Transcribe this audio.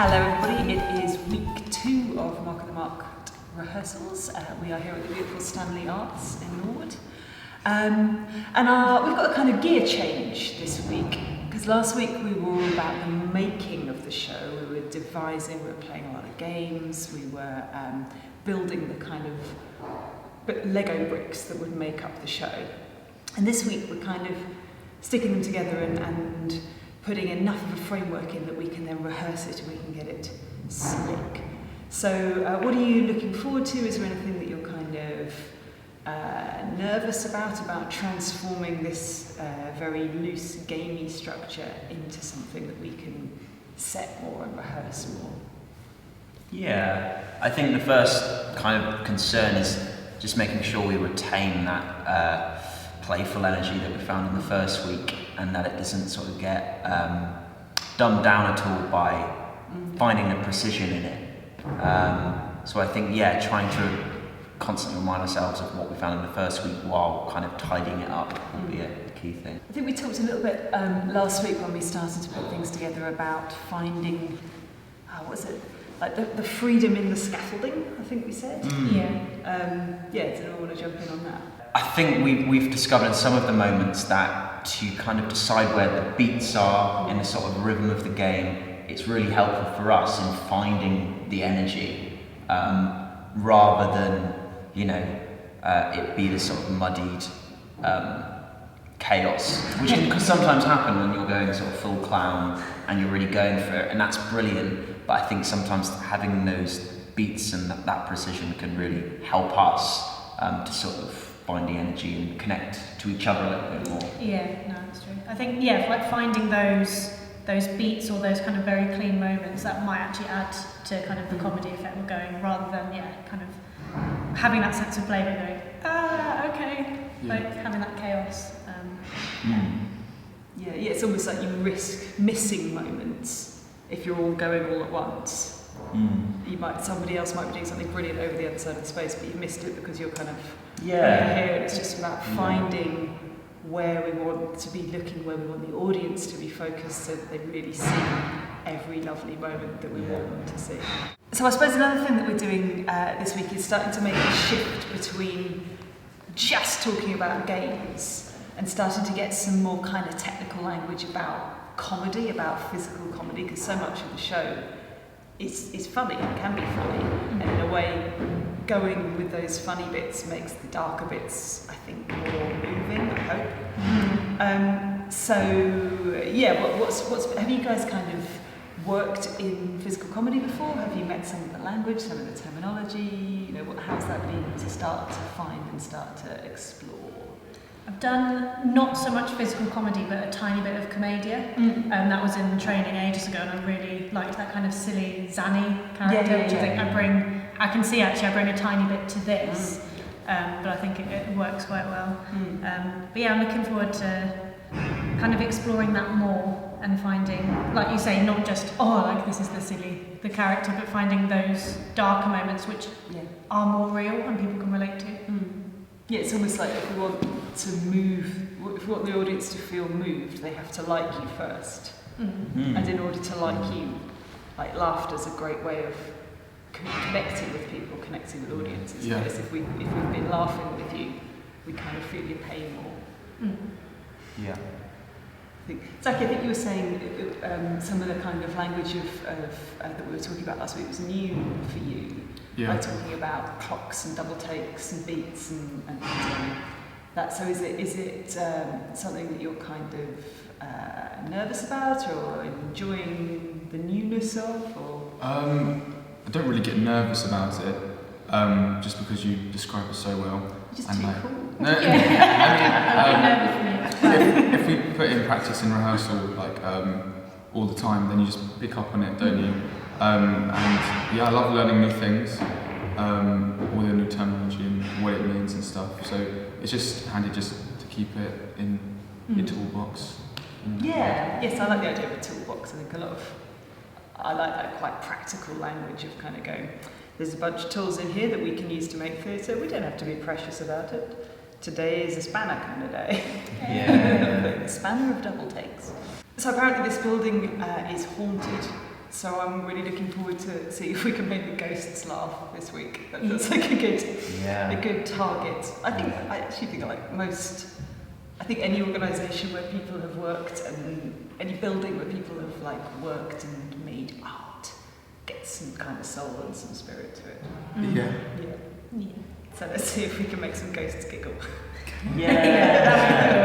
Hello everybody, it is week 2 of Mark at the Market rehearsals. We are here at the beautiful Stanley Arts in Norwood. We've got a kind of gear change this week, because last week we were all about the making of the show. We were devising, we were playing a lot of games, we were building the kind of Lego bricks that would make up the show. And this week we're kind of sticking them together and putting enough of a framework in that we can then rehearse it and we can get it slick. So what are you looking forward to? Is there anything that you're kind of nervous about transforming this very loose, gamey structure into something that we can set more and rehearse more? Yeah, I think the first kind of concern is just making sure we retain that playful energy that we found in the first week, and that it doesn't sort of get dumbed down at all by finding the precision in it. So I think, trying to constantly remind ourselves of what we found in the first week while kind of tidying it up would be a key thing. I think we talked a little bit last week when we started to put things together about finding, like the freedom in the scaffolding, I think we said. Did anyone want to jump in on that? I think we've discovered in some of the moments that to kind of decide where the beats are in the sort of rhythm of the game, it's really helpful for us in finding the energy, rather than, it be this sort of muddied chaos, which can sometimes happen when you're going sort of full clown and you're really going for it, and that's brilliant. But I think sometimes having those beats and that precision can really help us to sort of find the energy and connect to each other a little bit more. Yeah, no, that's true. I think, like finding those beats or those kind of very clean moments that might actually add to kind of the comedy effect we're going, rather than, kind of having that sense of flavour going, okay, like having that chaos. It's almost like you risk missing moments if you're all going all at once. Somebody else might be doing something brilliant over the other side of the space, but you've missed it because you're kind of here, and it's just about finding where we want to be looking, where we want the audience to be focused, so that they really see every lovely moment that we want them to see. So I suppose another thing that we're doing this week is starting to make a shift between just talking about games and starting to get some more kind of technical language about comedy, about physical comedy, because so much of the show is funny and can be funny, and in a way going with those funny bits makes the darker bits, I think, more moving, I hope. Have you guys kind of worked in physical comedy before? Have you met some of the language, some of the terminology? How's that been to start to find and start to explore? I've done not so much physical comedy, but a tiny bit of commedia. That was in training ages ago, and I really liked that kind of silly, zany character, which I think I bring a tiny bit to this, but I think it works quite well. I'm looking forward to kind of exploring that more and finding, like you say, not just, this is the character, but finding those darker moments which are more real and people can relate to. Yeah, it's almost like if we want to move, if we want the audience to feel moved, they have to like you first. And in order to like you, like laughter's a great way of connecting with people, connecting with audiences. Because if we've been laughing with you, we kind of feel your pain more. Zach, I think you were saying some of the kind of language that we were talking about last week was new for you. Like talking about clocks and double takes and beats and that. So is it something that you're kind of nervous about or enjoying the newness of? Or? I don't really get nervous about it, just because you describe it so well. You're just too cool. No, if we put in practice in rehearsal all the time, then you just pick up on it, don't you? I love learning new things, all the new terminology and what it means and stuff. So it's just handy just to keep it in your toolbox. Yes, I like the idea of a toolbox. I think I like that quite practical language of kind of going, there's a bunch of tools in here that we can use to make theatre. We don't have to be precious about it. Today is a spanner kind of day. A spanner of double takes. So apparently this building is haunted. So I'm really looking forward to see if we can make the ghosts laugh this week. That feels like a good target. I actually think I think any organisation where people have worked and any building where people have like worked and made art gets some kind of soul and some spirit to it. Yeah. So let's see if we can make some ghosts giggle. Yeah.